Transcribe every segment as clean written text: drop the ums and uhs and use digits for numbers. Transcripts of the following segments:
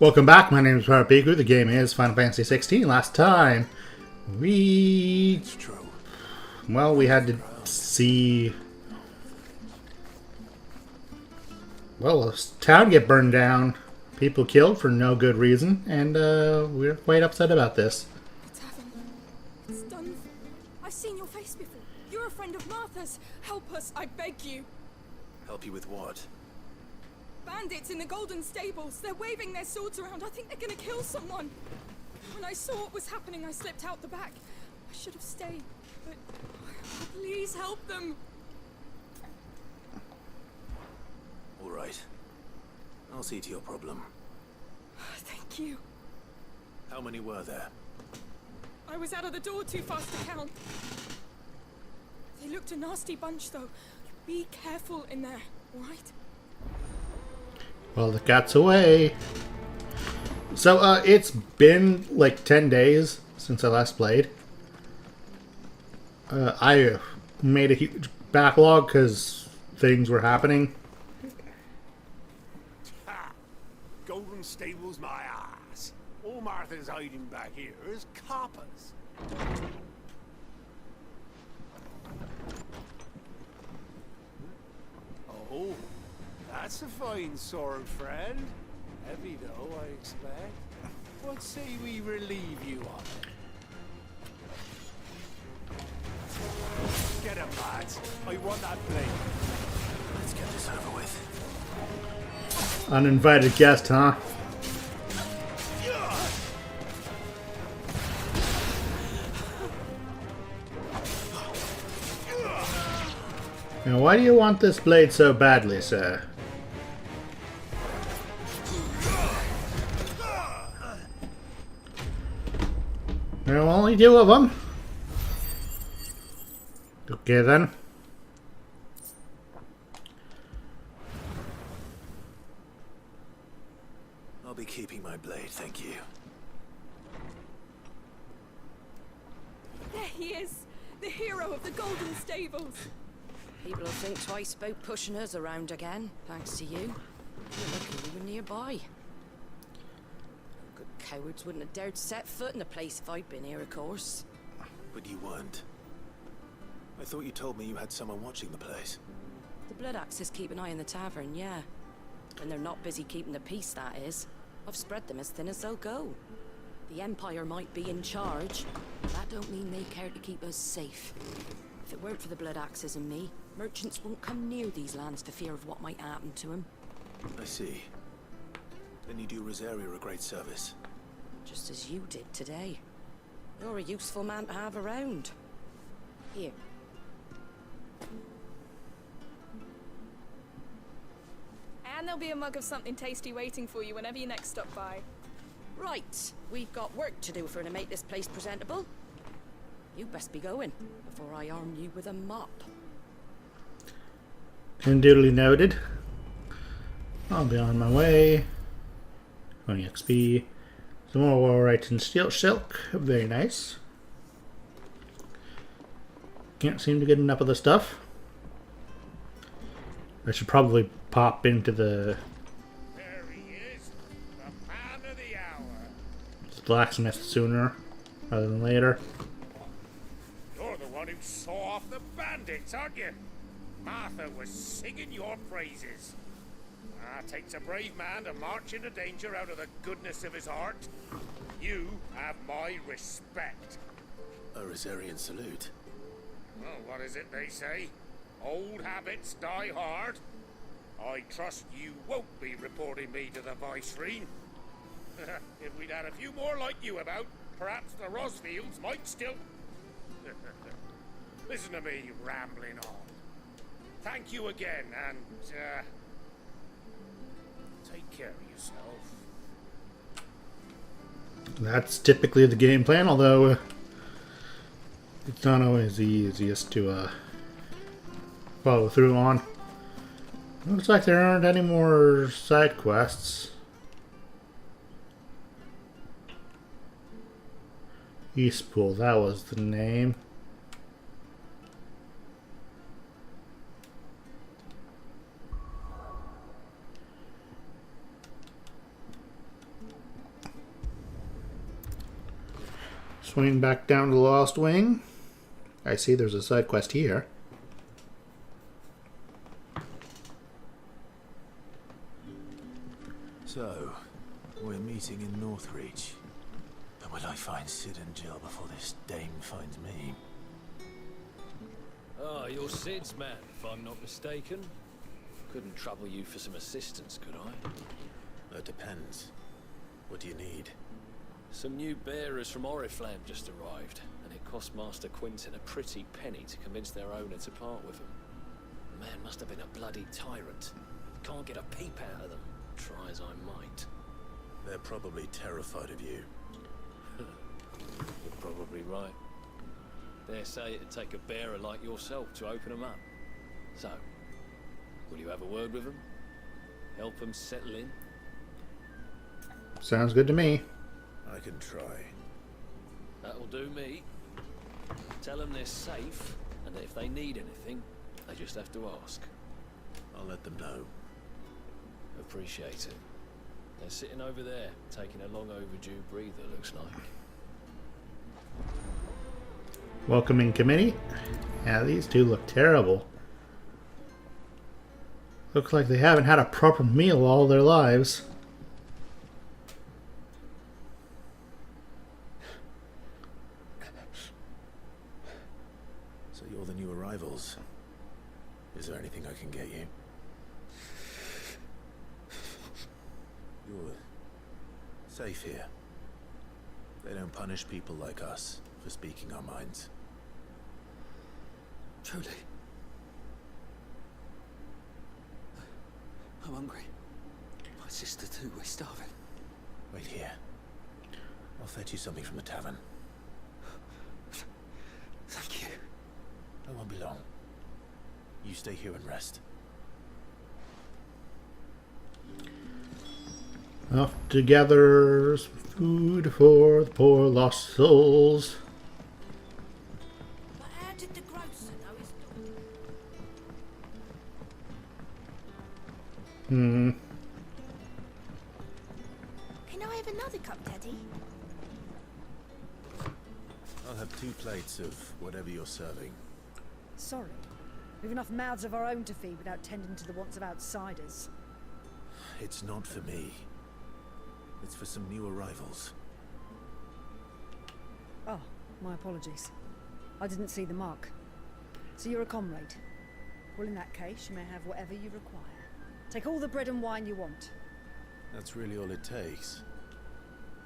Welcome back, my name is Bigu. The game is Final Fantasy XVI. Last time, It's true. well, we had to see, well, a town get burned down, people killed for no good reason, and we're quite upset about this. What's happened? It's done. I've seen your face before. You're a friend of Martha's. Help us, I beg you. Help you with what? Bandits in the Golden Stables. They're waving their swords around. I think they're gonna kill someone. When I saw what was happening, I slipped out the back. I should have stayed, but please help them. All right. I'll see to your problem. Thank you. How many were there? I was out of the door too fast to count. They looked a nasty bunch, though. Be careful in there, all right? Well, the cat's away. So, it's been like 10 days since I last played. I made a huge backlog because things were happening. Ha! Golden Stables, my ass. All Martha's hiding back here is coppers. Oh, that's a fine sword, friend. Heavy though, I expect. What say we relieve you of it? Get him, lads. I want that blade. Let's get this over with. Uninvited guest, huh? Now, why do you want this blade so badly, sir? There are only two of them. Okay, then. I'll be keeping my blade, thank you. There he is, the hero of the Golden Stables. People will think twice about pushing us around again, thanks to you. You're lucky we were nearby. Good cowards wouldn't have dared set foot in the place if I'd been here, of course. But you weren't. I thought you told me you had someone watching the place. The Blood Axes keep an eye on the tavern, yeah. When they're not busy keeping the peace, that is. I've spread them as thin as they'll go. The Empire might be in charge, but that don't mean they care to keep us safe. If it weren't for the Blood Axes and me, merchants won't come near these lands for fear of what might happen to them. I see. Then you do Rosaria a great service. Just as you did today. You're a useful man to have around. Here. And there'll be a mug of something tasty waiting for you whenever you next stop by. Right, we've got work to do for to make this place presentable. You best be going, before I arm you with a mop. And duly noted. I'll be on my way. 20 XP. Some more Warright and Steel Silk. Very nice. Can't seem to get enough of the stuff. I should probably pop into the There he is, the man of the hour. blacksmith sooner rather than later. You're the one who saw off the bandits, aren't you? Martha was singing your praises. Takes a brave man to march into danger out of the goodness of his heart. You have my respect. A Rosarian salute. Well, what is it they say? Old habits die hard. I trust you won't be reporting me to the Viceroy. If we'd had a few more like you about, perhaps the Rosfields might still... Listen to me rambling on. Thank you again, and, take care of yourself. That's typically the game plan, although it's not always the easiest to follow through on. Looks like there aren't any more side quests. Eastpool, that was the name. Swing back down to the Lost Wing. I see there's a side quest here. So, we're meeting in Northreach. But will I find Sid and Jill before this dame finds me? Ah, you're Sid's man, if I'm not mistaken. Couldn't trouble you for some assistance, could I? That depends. What do you need? Some new bearers from Oriflamme just arrived, and it cost Master Quinton a pretty penny to convince their owner to part with them. The man must have been a bloody tyrant. Can't get a peep out of them, try as I might. They're probably terrified of you. You're probably right. Dare say it'd take a bearer like yourself to open them up. So, will you have a word with them? Help them settle in? Sounds good to me. I can try. That'll do me. Tell them they're safe, and that if they need anything, they just have to ask. I'll let them know. Appreciate it. They're sitting over there, taking a long overdue breather, looks like. Welcoming committee. Yeah, these two look terrible. Looks like they haven't had a proper meal all their lives. So you're the new arrivals. Is there anything I can get you? You're safe here. They don't punish people like us for speaking our minds. Truly. I'm hungry. My sister too, we're starving. Wait here. I'll fetch you something from the tavern. Thank you. I won't be long. You stay here and rest. Off to gather some food for the poor lost souls. But how did the grocer know his daughter? Can I have another cup, Daddy? I'll have 2 plates of whatever you're serving. Sorry. We've enough mouths of our own to feed without tending to the wants of outsiders. It's not for me. It's for some new arrivals. Oh, my apologies. I didn't see the mark. So you're a comrade. Well, in that case, you may have whatever you require. Take all the bread and wine you want. That's really all it takes.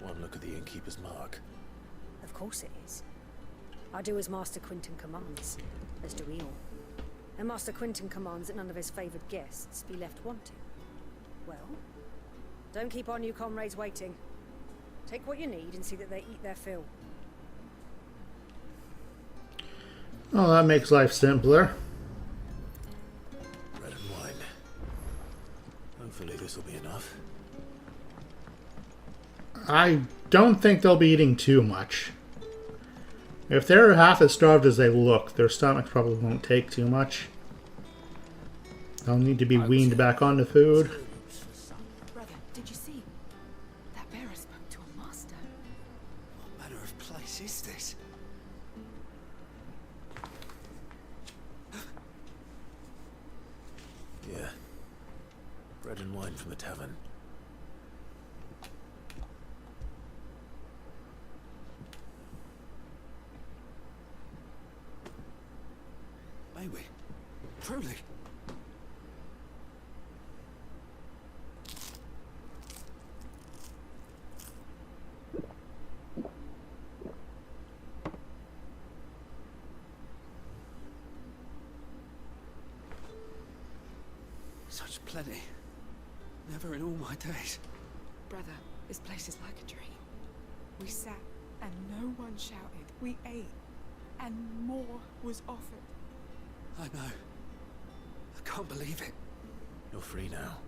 One look at the innkeeper's mark. Of course it is. I do as Master Quinton commands, as do we all. And Master Quinton commands that none of his favoured guests be left wanting. Well, don't keep our new comrades waiting. Take what you need and see that they eat their fill. Well, that makes life simpler. Bread and wine. Hopefully this will be enough. I don't think they'll be eating too much. If they're half as starved as they look, their stomachs probably won't take too much. They'll need to be weaned back onto food. Brother, did you see? That bearer spoke to a master. What manner of place is this? Yeah. Bread and wine from the tavern. May we? Truly? Such plenty. Never in all my days. Brother, this place is like a dream. We sat and no one shouted. We ate and more was offered. I know. I can't believe it. You're free now.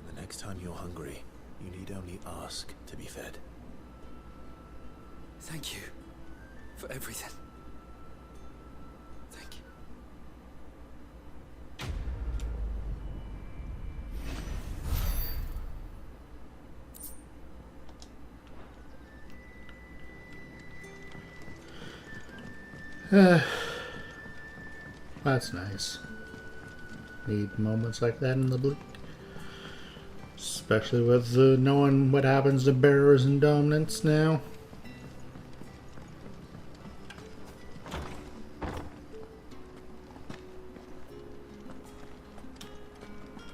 The next time you're hungry, you need only ask to be fed. Thank you for everything. Thank you. That's nice. Need moments like that in the blue. Especially with knowing what happens to bearers and dominants now.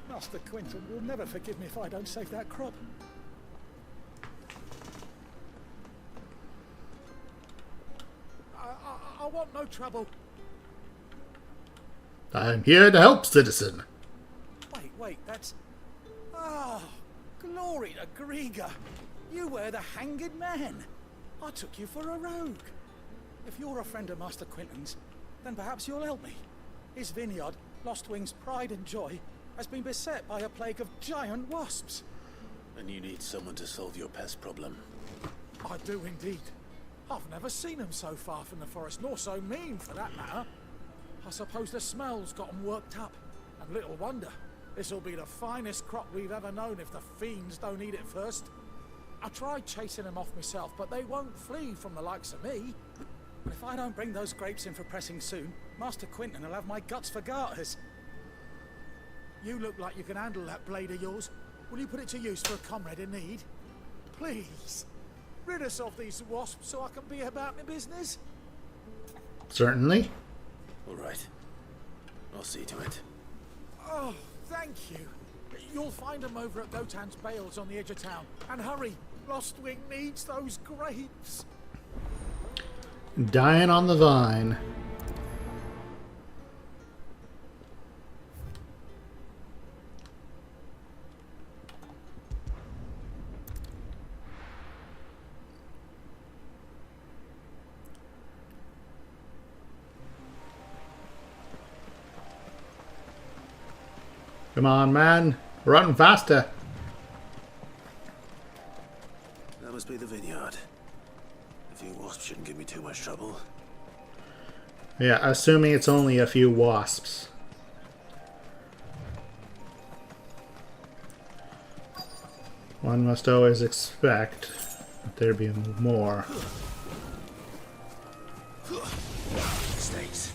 Master Quinton will never forgive me if I don't save that crop. I want no trouble. I'm here to help, citizen. Wait, that's... Oh, glory to Grieger. You were the hanged man. I took you for a rogue. If you're a friend of Master Quinton's, then perhaps you'll help me. His vineyard, Lostwing's pride and joy, has been beset by a plague of giant wasps. And you need someone to solve your pest problem. I do indeed. I've never seen them so far from the forest, nor so mean for that matter. I suppose the smell's got them worked up. And little wonder. This'll be the finest crop we've ever known if the fiends don't eat it first. I tried chasing them off myself, but they won't flee from the likes of me. And if I don't bring those grapes in for pressing soon, Master Quinton will have my guts for garters. You look like you can handle that blade of yours. Will you put it to use for a comrade in need? Please. Rid us of these wasps so I can be about my business. Certainly. All right. I'll see to it. Oh, thank you. You'll find them over at Gotan's bales on the edge of town. And hurry, Lostwing needs those grapes. Dying on the vine. Come on, man. Run faster. That must be the vineyard. A few wasps shouldn't give me too much trouble. Yeah, assuming it's only a few wasps. One must always expect that there be more. Snakes.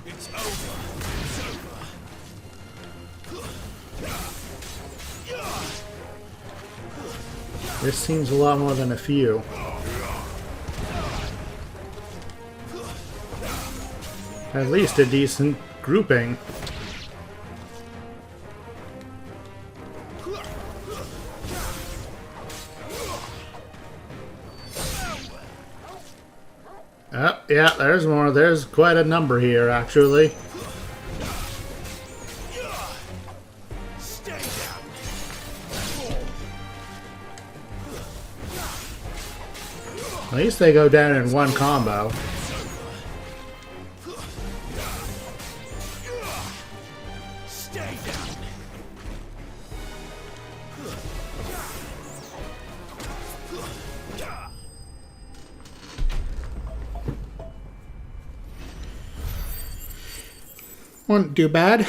It's over. It's over. This seems a lot more than a few. At least a decent grouping. Oh, yeah, there's more. There's quite a number here, actually. At least they go down in one combo. Wasn't too bad.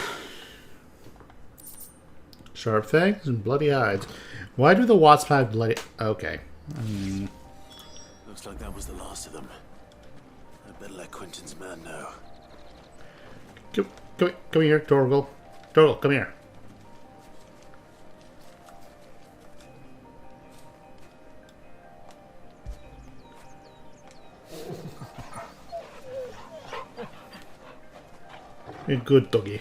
Sharp fangs and bloody hides. Why do the wasps have bloody... Okay. Looks like that was the last of them. I'd better let Quinton's man know. Come here, Torgal. Torgal, come here. A good doggy.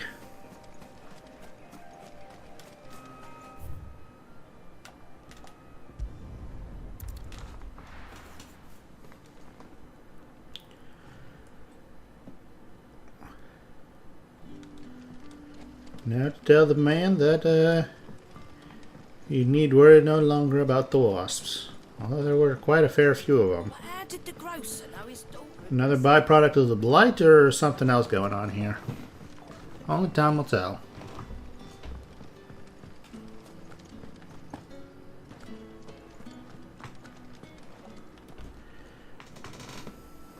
Now to tell the man that you need worry no longer about the wasps. Although there were quite a fair few of them. How did the grocer know his daughter? Another byproduct of the blight or something else going on here? Only time will tell.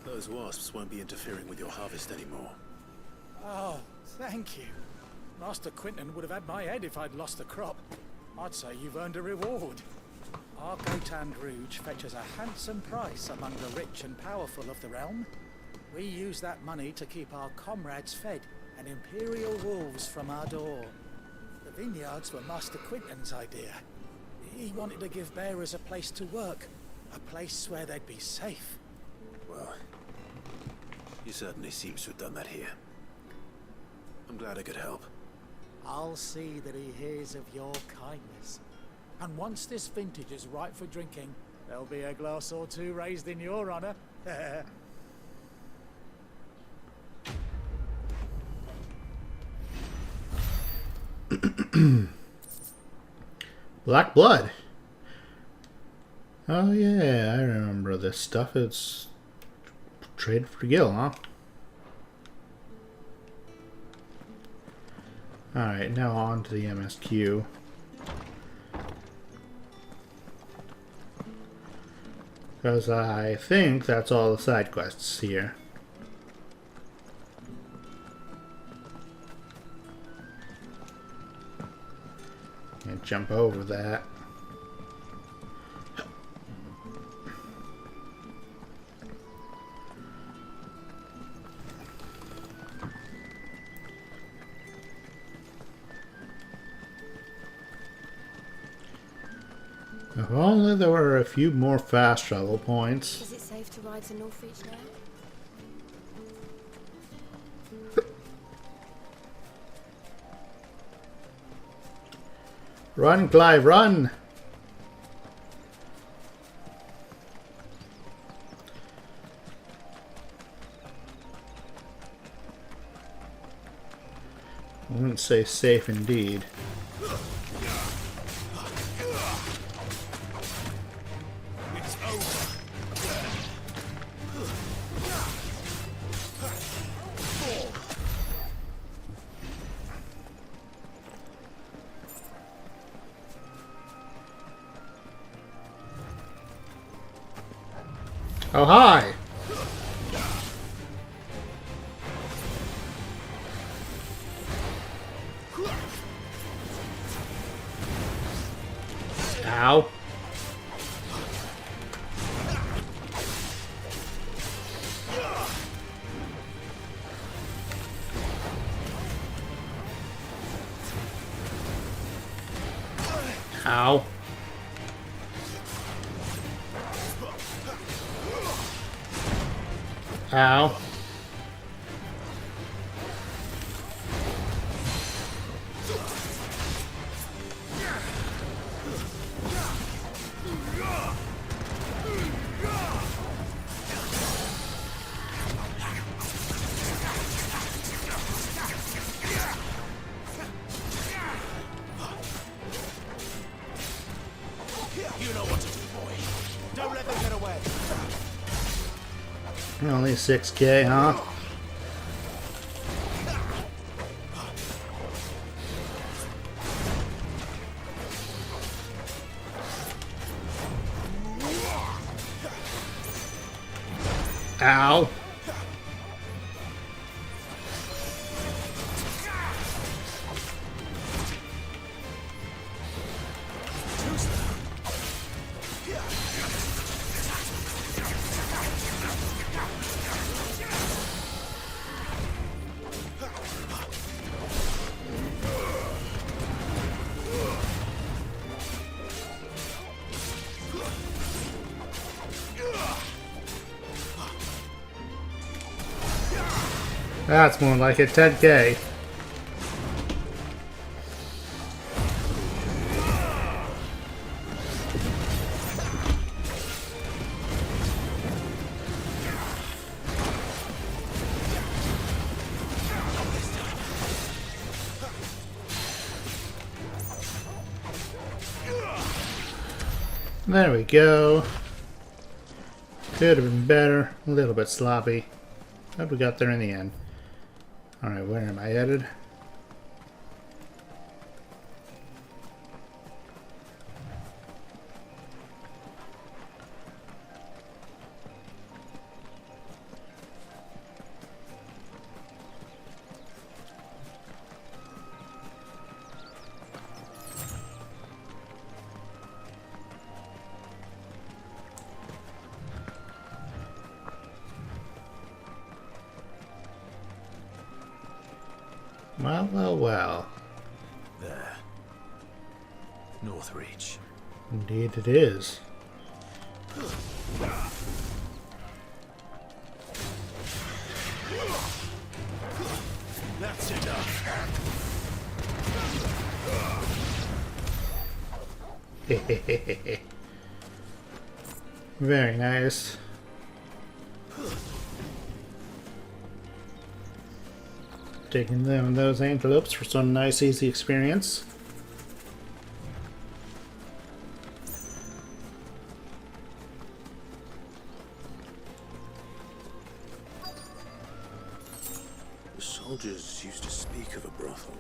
Those wasps won't be interfering with your harvest anymore. Oh, thank you. Master Quinton would have had my head if I'd lost the crop. I'd say you've earned a reward. Our Gotan Rouge fetches a handsome price among the rich and powerful of the realm. We use that money to keep our comrades fed and imperial wolves from our door. The vineyards were Master Quinton's idea. He wanted to give bearers a place to work, a place where they'd be safe. Well, he certainly seems to have done that here. I'm glad I could help. I'll see that he hears of your kindness. And once this vintage is ripe for drinking, there'll be a glass or two raised in your honor. Black blood. Oh yeah, I remember this stuff. It's traded for Gil, huh? Alright, now on to the MSQ. Because I think that's all the side quests here. Can't jump over that. If only there were a few more fast travel points. Is it safe to ride to Northreach now? Run, Clive, run! I wouldn't say safe indeed. Oh, hi! Ow. Ow. Ow. You know what to do, boy. Don't let them get away. Only 6K, huh? Ow. That's more like it, 10K. There we go. Could have been better. A little bit sloppy. But we got there in the end. Alright, where am I headed? Well, well, well. There. Northreach. Indeed it is. That's enough. Very nice. Taking them those antelopes for some nice easy experience. The soldiers used to speak of a brothel.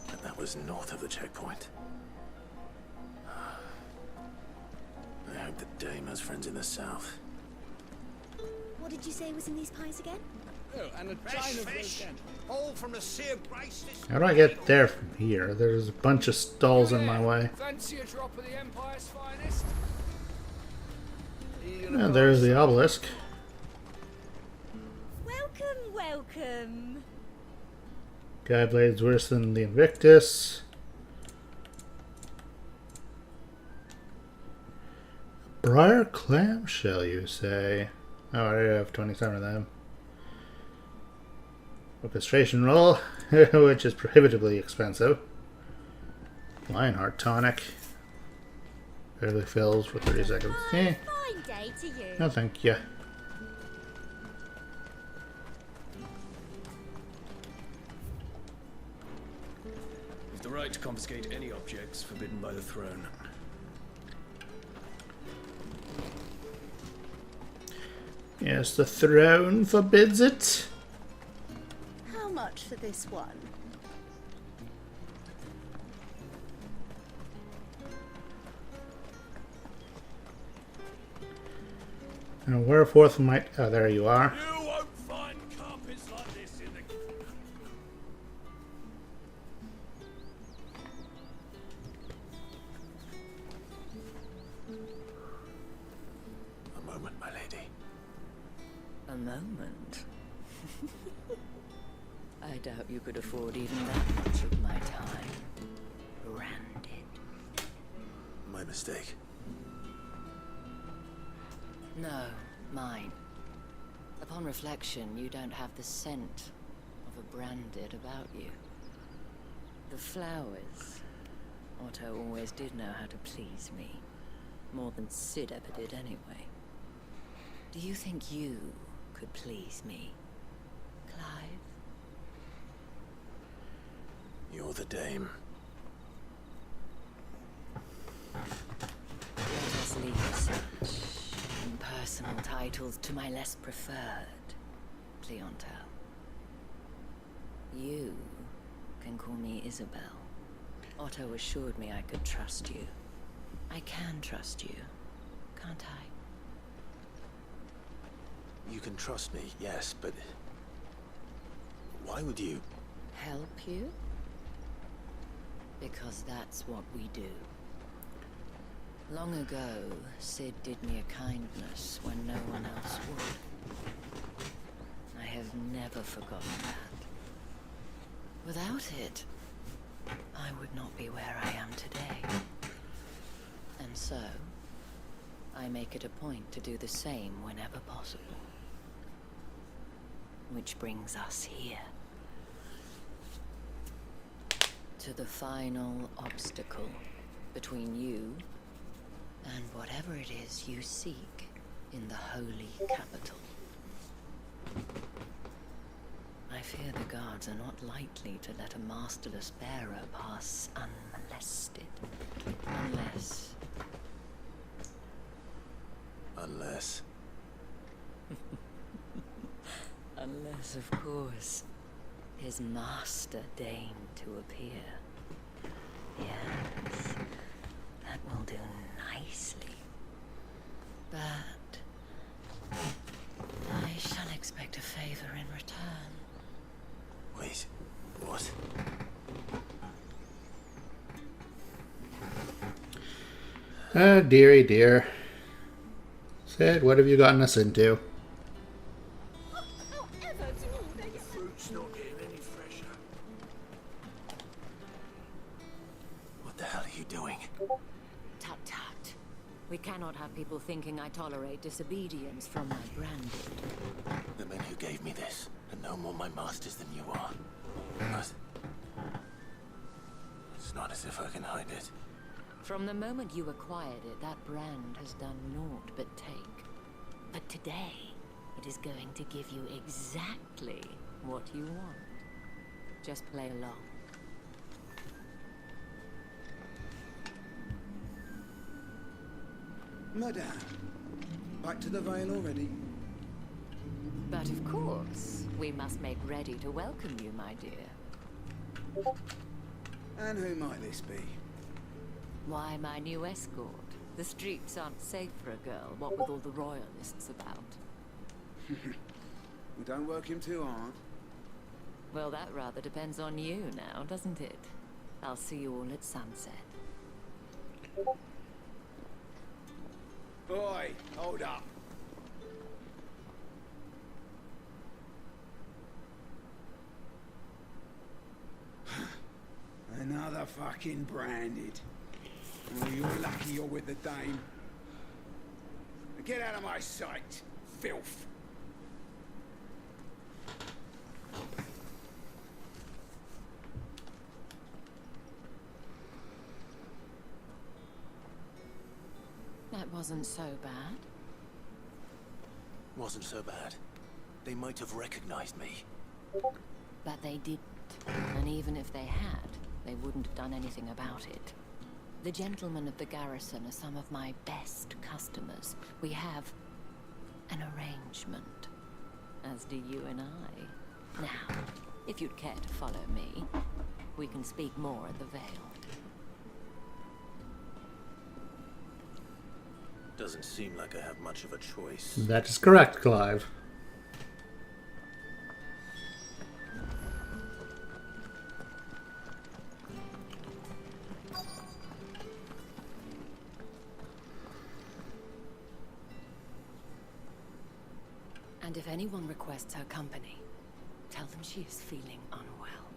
But that was north of the checkpoint. I hope the dame has friends in the south. What did you say was in these pies again? Oh, and a Fresh china fish, again. all from the Sea of Grace. How do I get there from here? There's a bunch of stalls in my way. Fancy a drop of the Empire's finest? And there's the obelisk. Welcome, welcome. Guy blades worse than the Invictus. Briar clamshell, you say? Oh, I have 27 of them. Orchestration roll, which is prohibitively expensive. Lionheart tonic. Barely fills for 30 seconds. Eh, Fine day to you. no thank you. You've the right to confiscate any objects forbidden by the throne. Yes, the throne forbids it. How much for this one? And wherefore might... Oh, there you are. You won't find carpets like this in the... A moment, my lady. A moment? I doubt you could afford even that much of my time. Branded. My mistake. No, mine. Upon reflection, you don't have the scent of a branded about you. The flowers. Otto always did know how to please me. More than Sid ever did anyway. Do you think you could please me, Clive? You're the dame. Let us leave such impersonal titles to my less preferred clientele. You can call me Isabel. Otto assured me I could trust you. I can trust you, can't I? You can trust me, yes, but... why would you? Help you? Because that's what we do. Long ago, Sid did me a kindness when no one else would. I have never forgotten that. Without it, I would not be where I am today. And so, I make it a point to do the same whenever possible. Which brings us here. To the final obstacle between you and whatever it is you seek in the holy capital. I fear the guards are not likely to let a masterless bearer pass unmolested. Unless... Unless, of course, his master deign to appear. Yes, that will do nicely. But I shall expect a favor in return. Wait, what? Oh, dearie dear. Sid, what have you gotten us into? Fruit's not getting any fresh. What the hell are you doing? Tut tut. We cannot have people thinking I tolerate disobedience from my branded. The men who gave me this are no more my masters than you are. But it's not as if I can hide it. From the moment you acquired it, that brand has done naught but take. But today, it is going to give you exactly what you want. Just play along. Madame, back to the Vale already? But of course, we must make ready to welcome you, my dear. And who might this be? Why, my new escort. The streets aren't safe for a girl, what with all the royalists about. We don't work him too hard. Well, that rather depends on you now, doesn't it? I'll see you all at sunset. Boy, hold up. Another fucking branded. Oh, you're lucky you're with the dame. Get out of my sight, filth. That wasn't so bad. Wasn't so bad. They might have recognized me. But they didn't. And even if they had, they wouldn't have done anything about it. The gentlemen of the garrison are some of my best customers. We have an arrangement, as do you and I. Now, if you'd care to follow me, we can speak more at the Vale. Doesn't seem like I have much of a choice. That is correct, Clive. And if anyone requests her company, tell them she is feeling unwell.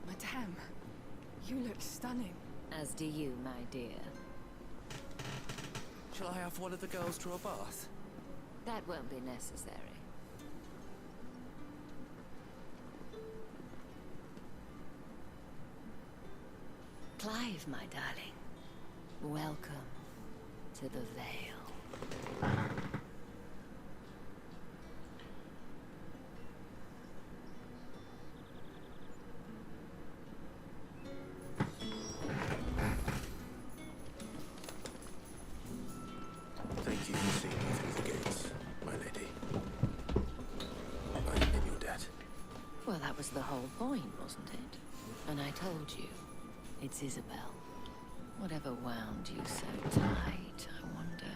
Madame, you look stunning. As do you, my dear. Shall I have one of the girls draw a bath? That won't be necessary. Clive, my darling. Welcome to the Vale. Thank you for seeing me through the gates, my lady. I am your debt. Well, that was the whole point, wasn't it? And I told you, it's Isabel. Whatever wound you so tight, I wonder.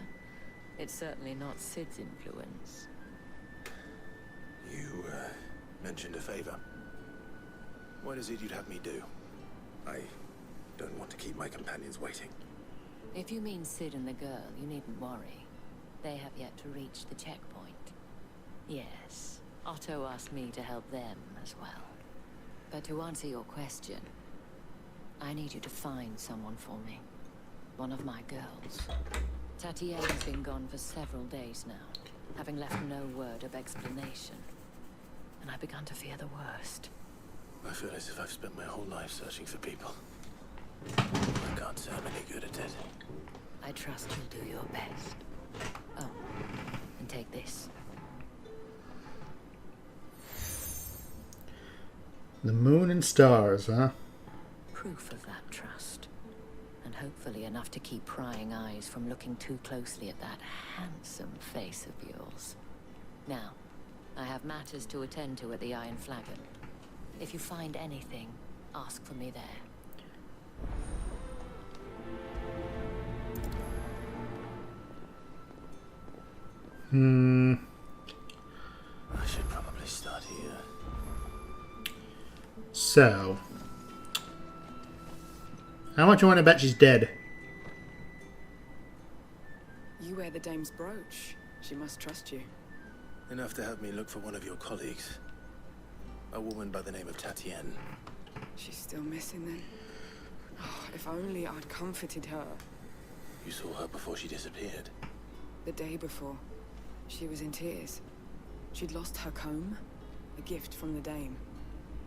It's certainly not Sid's influence. You, mentioned a favor. What is it you'd have me do? I don't want to keep my companions waiting. If you mean Sid and the girl, you needn't worry. They have yet to reach the checkpoint. Yes, Otto asked me to help them as well. But to answer your question, I need you to find someone for me. One of my girls. Tatiana has been gone for several days now, having left no word of explanation. And I've begun to fear the worst. I feel as if I've spent my whole life searching for people. I can't say I'm any good at it. I trust you'll do your best. Oh, and take this. The moon and stars, huh? Proof of that trust. And hopefully enough to keep prying eyes from looking too closely at that handsome face of yours. Now, I have matters to attend to at the Iron Flagon. If you find anything, ask for me there. I should probably start here. So, how much you want to bet she's dead? You wear the dame's brooch. She must trust you. Enough to have me look for one of your colleagues. A woman by the name of Tatienne. She's still missing then. Oh, if only I'd comforted her. You saw her before she disappeared. The day before, she was in tears. She'd lost her comb, a gift from the dame.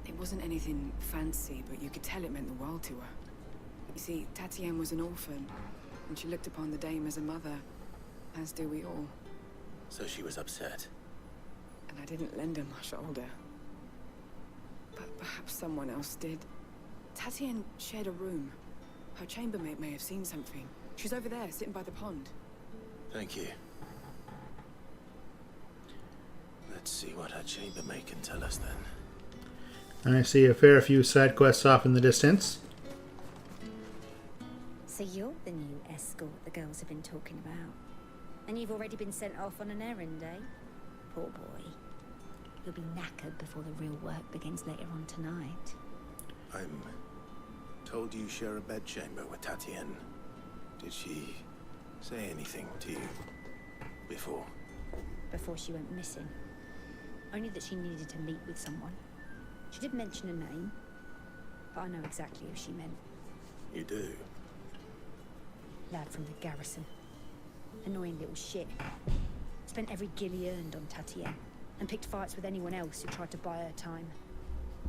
It wasn't anything fancy, but you could tell it meant the world to her. You see, Tatienne was an orphan, and she looked upon the dame as a mother, as do we all. So she was upset. And I didn't lend her my shoulder. But perhaps someone else did. Tatienne shared a room. Her chambermaid may have seen something. She's over there, sitting by the pond. Thank you. Let's see what her chambermaid can tell us then. I see a fair few side quests off in the distance. So you're the new escort the girls have been talking about. And you've already been sent off on an errand, eh? Poor boy. You'll be knackered before the real work begins later on tonight. I'm told you share a bedchamber with Tatienne. Did she say anything to you before? Before she went missing. Only that she needed to meet with someone. She did mention a name, but I know exactly who she meant. You do? Lad from the garrison. Annoying little shit. Spent every gil he earned on Tatienne, and picked fights with anyone else who tried to buy her time.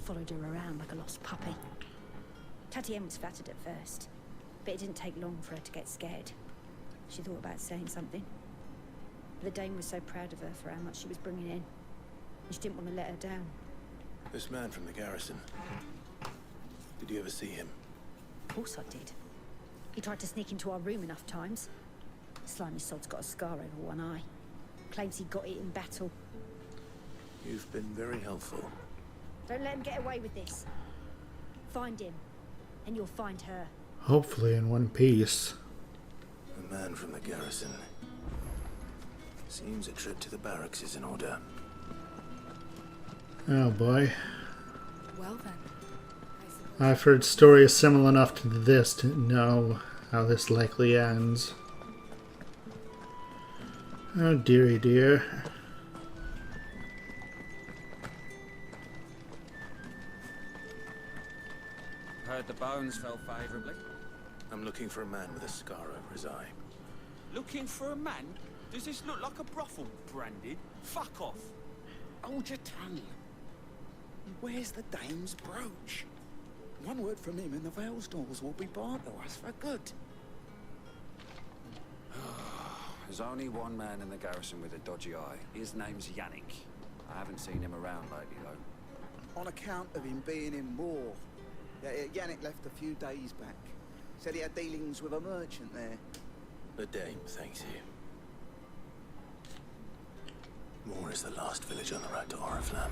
Followed her around like a lost puppy. Tatienne was flattered at first, but it didn't take long for her to get scared. She thought about saying something. But the dame was so proud of her for how much she was bringing in, and she didn't want to let her down. This man from the garrison. Did you ever see him? Of course I did. He tried to sneak into our room enough times. Slimy sod's got a scar over one eye. Claims he got it in battle. You've been very helpful. Don't let him get away with this. Find him, and you'll find her. Hopefully in one piece. A man from the garrison. Seems a trip to the barracks is in order. Oh boy. Well then. I've heard stories similar enough to this to know how this likely ends. Oh dearie dear. Heard the bones fell favourably. I'm looking for a man with a scar over his eye. Looking for a man? Does this look like a brothel, Branded? Fuck off. Hold your tongue. Where's the dame's brooch? One word from him and the Vale's doors will be barred to us for good. There's only one man in the garrison with a dodgy eye. His name's Yannick. I haven't seen him around lately, though. On account of him being in war. Yeah, Yannick left a few days back. Said he had dealings with a merchant there. The dame thanks you. Moor is the last village on the road to Oriflamme.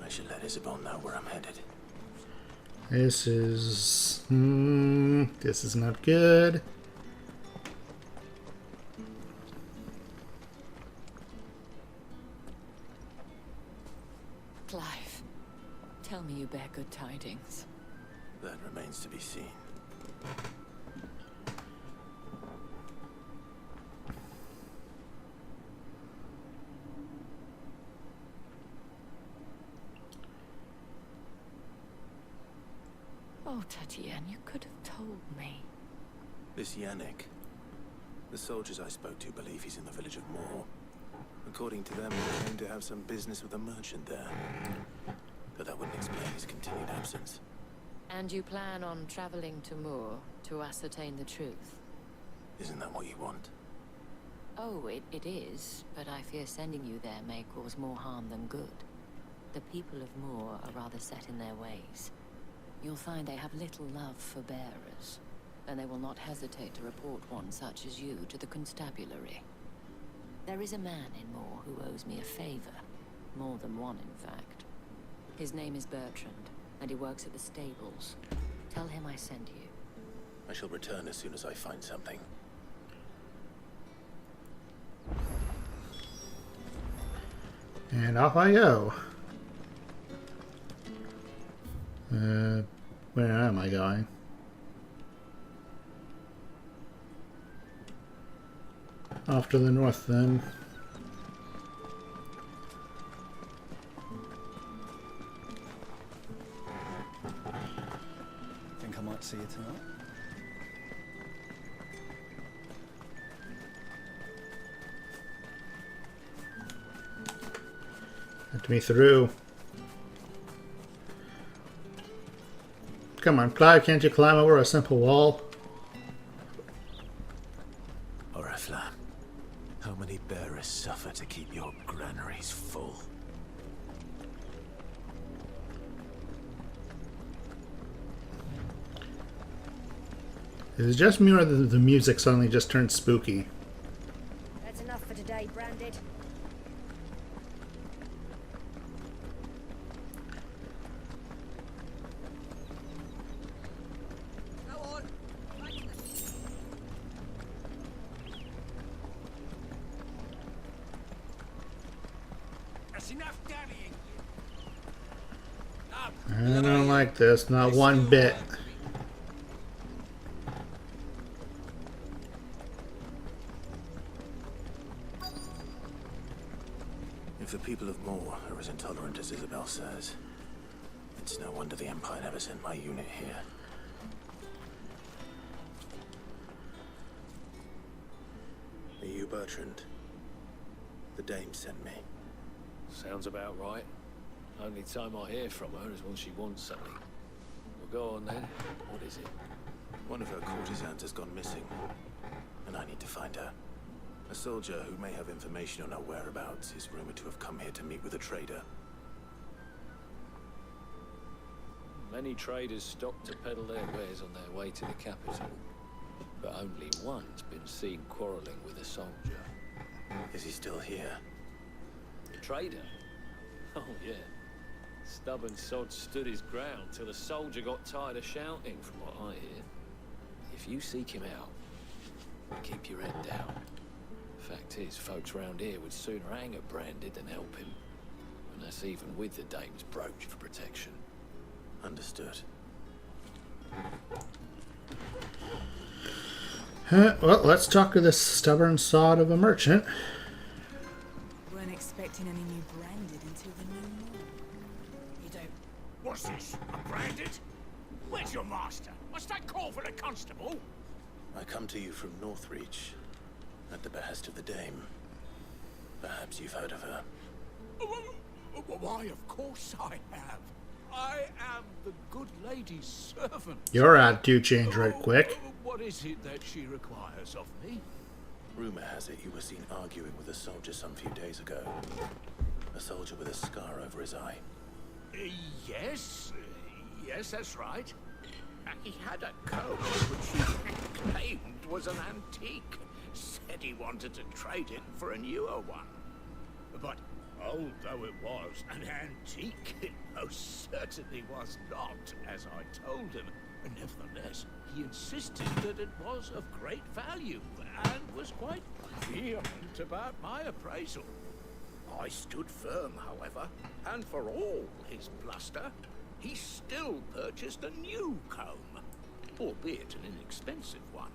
I should let Isabel know where I'm headed. This is not good. Clive, tell me you bear good tidings. That remains to be seen. Oh, Tatienne, you could have told me. This Yannick. The soldiers I spoke to believe he's in the village of Moor. According to them, he came to have some business with a merchant there. Though that wouldn't explain his continued absence. And you plan on traveling to Moor to ascertain the truth? Isn't that what you want? Oh, it is, but I fear sending you there may cause more harm than good. The people of Moor are rather set in their ways. You'll find they have little love for bearers, and they will not hesitate to report one such as you to the constabulary. There is a man in Moor who owes me a favor. More than one, in fact. His name is Bertrand, and he works at the stables. Tell him I sent you. I shall return as soon as I find something. And off I go. Where am I going? Off to the north then. I'll see you tonight. Let me through. Come on, Clive, can't you climb over a simple wall? Oriflamme, how many bearers suffer to keep your granaries full? Is it just me or the music suddenly just turned spooky? That's enough for today, Branded. I don't like this, not one bit. If the people of Moor are as intolerant as Isabel says, it's no wonder the Empire never sent my unit here. Are you Bertrand? The dame sent me. Sounds about right. Only time I hear from her is when she wants something. Well, go on then. What is it? One of her courtesans has gone missing, and I need to find her. A soldier who may have information on her whereabouts is rumored to have come here to meet with a trader. Many traders stop to peddle their wares on their way to the capital, but only one's been seen quarreling with a soldier. Is he still here? Trader? Oh, yeah. Stubborn sod stood his ground till the soldier got tired of shouting, from what I hear. If you seek him out, keep your head down. Fact is, folks round here would sooner hang a Branded than help him. And that's even with the dame's brooch for protection. Understood. Well, let's talk to this stubborn sod of a merchant. Weren't expecting any new Branded until the new moon. You don't... What's this? A Branded? Where's your master? Must I call for the constable? I come to you from Northreach, at the behest of the dame. Perhaps you've heard of her. Why, of course I have. I am the good lady's servant. Your attitude changed right quick. What is it that she requires of me? Rumor has it you were seen arguing with a soldier some few days ago. A soldier with a scar over his eye. Yes, that's right. He had a coat which he claimed was an antique. Said he wanted to trade it for a newer one. But old though it was, an antique it most certainly was not, as I told him. Nevertheless, he insisted that it was of great value, and was quite vehement about my appraisal. I stood firm, however, and for all his bluster, he still purchased a new comb, albeit an inexpensive one.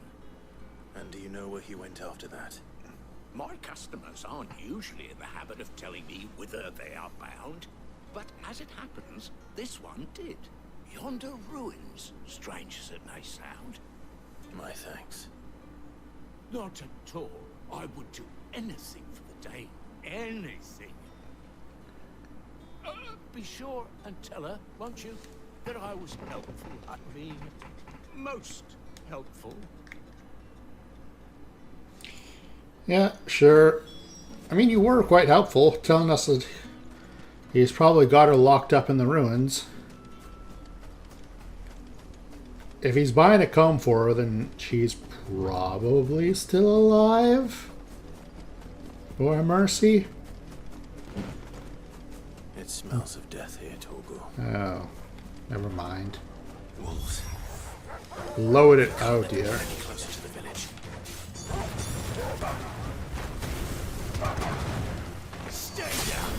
And do you know where he went after that? My customers aren't usually in the habit of telling me whither they are bound, but as it happens, this one did. Yonder ruins, strange as it may sound. My thanks. Not at all. I would do anything for the Dame. Anything. Be sure and tell her, won't you, that I was helpful. I mean, most helpful. Yeah, sure. I mean, you were quite helpful, telling us that he's probably got her locked up in the ruins. If he's buying a comb for her, then she's probably still alive. Or mercy. It smells of death here, Torgal. Oh, never mind. Wolves. Load it. Oh dear. Any closer to the village. Stay down.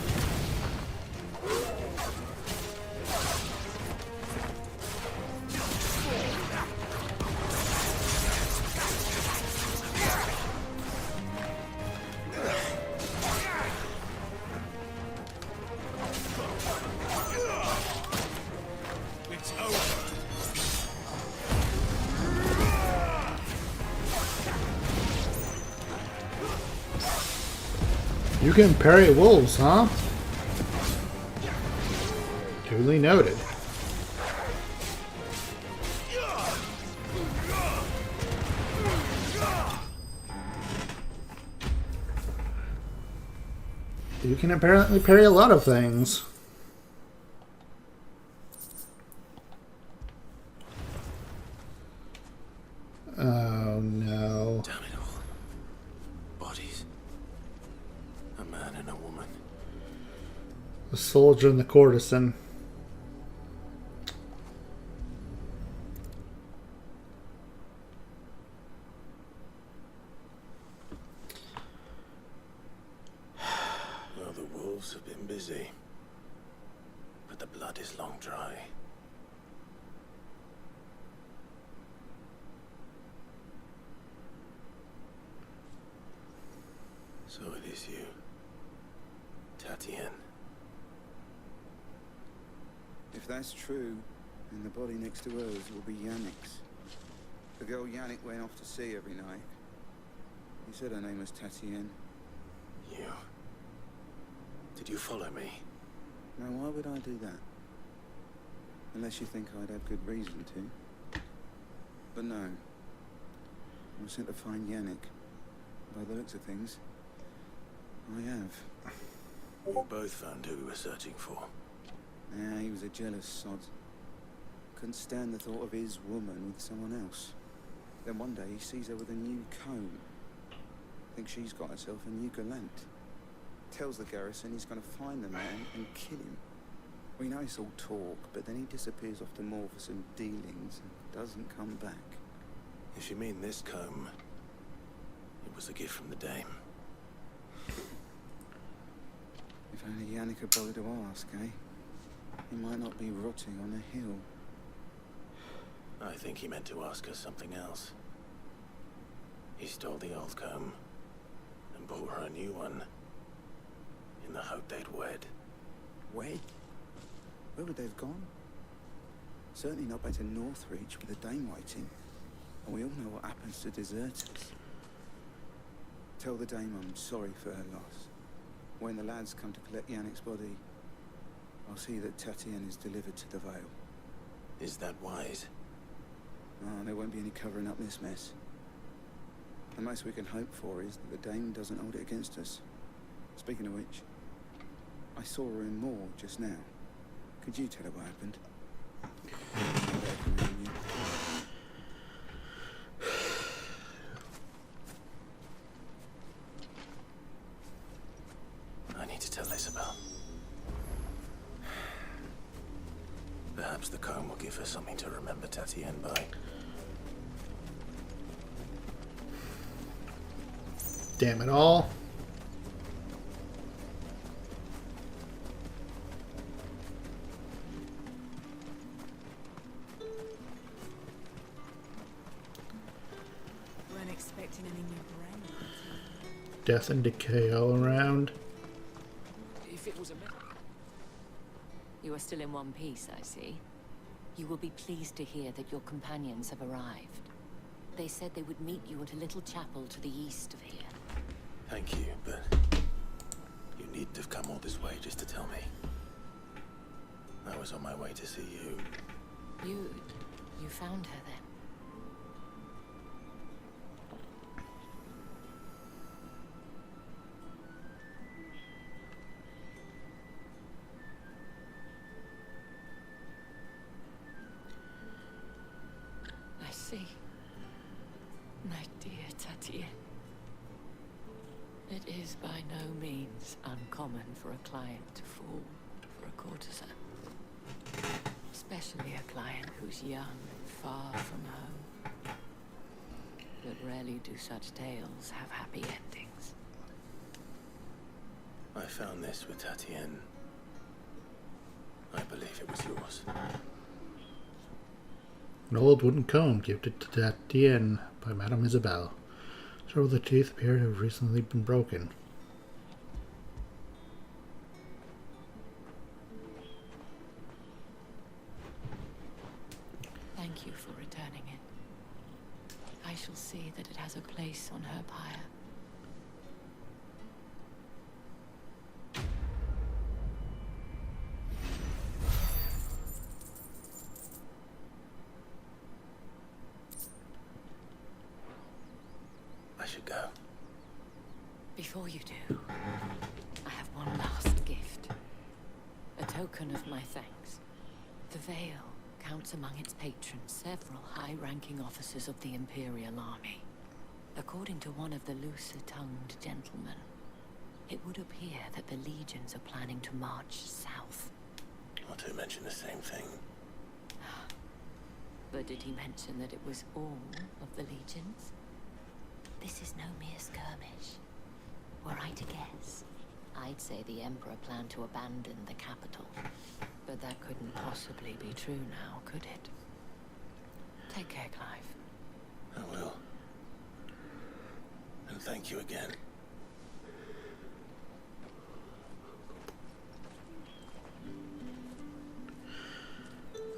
It's over. You can parry wolves, huh? Duly noted. You can apparently parry a lot of things. Oh no. Damn it all. Bodies. A man and a woman. The soldier and the courtesan. Well, the wolves have been busy. But the blood is long dry. So it is you, Tatienne. If that's true, then the body next to hers will be Yannick's. The girl Yannick went off to sea every night. He said her name was Tatienne. You... Did you follow me? Now, why would I do that? Unless you think I'd have good reason to. But no. I was sent to find Yannick. By the looks of things, I have. We both found who we were searching for. Yeah, he was a jealous sod. Couldn't stand the thought of his woman with someone else. Then one day he sees her with a new comb. Thinks she's got herself a new gallant. Tells the garrison he's going to find the man and kill him. We know it's all talk, but then he disappears off to Moor for some dealings and doesn't come back. If you mean this comb, it was a gift from the dame. If only Yannick had bothered to ask, eh? He might not be rotting on a hill. I think he meant to ask us something else. He stole the old comb and bought her a new one in the hope they'd wed. Wed? Where would they have gone? Certainly not back to Northreach with a dame waiting. And we all know what happens to deserters. Tell the dame I'm sorry for her loss. When the lads come to collect Yannick's body, I'll see that Tatienne is delivered to the Vale. Is that wise? Oh, there won't be any covering up this mess. The most we can hope for is that the dame doesn't hold it against us. Speaking of which, I saw her in Moor just now. Could you tell her what happened? I need to tell Isabel. Perhaps the comb will give her something to remember Tatienne by. Damn it all. Weren't expecting any new brain. Death and decay all around. If it was a You are still in one piece, I see. You will be pleased to hear that your companions have arrived. They said they would meet you at a little chapel to the east of here. Thank you, but you needn't have come all this way just to tell me. I was on my way to see you. You found her then? I see. My dear Tatienne. It is by no means uncommon for a client to fall for a courtesan. Especially a client who's young and far from home. But rarely do such tales have happy endings. I found this with Tatienne. I believe it was yours. An old wooden comb gifted to Tatienne by Madame Isabel. Several of the teeth appear to have recently been broken. Thank you for returning it. I shall see that it has a place on her pyre. go. Before you do, I have one last gift. A token of my thanks. The Vale counts among its patrons several high-ranking officers of the Imperial Army. According to one of the looser-tongued gentlemen, it would appear that the legions are planning to march south. Not to mention the same thing. But did he mention that it was all of the legions? This is no mere skirmish. Were I to guess, I'd say the Emperor planned to abandon the capital. But that couldn't possibly be true now, could it? Take care, Clive. I will. And thank you again.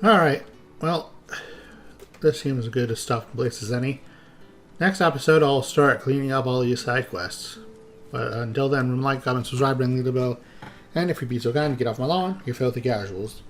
Alright, well, this seems as good a stuff place as any. Next episode, I'll start cleaning up all these side quests. But until then, remember to like, comment, subscribe, ring the bell. And if you'd be so kind to get off my lawn, you filthy casuals.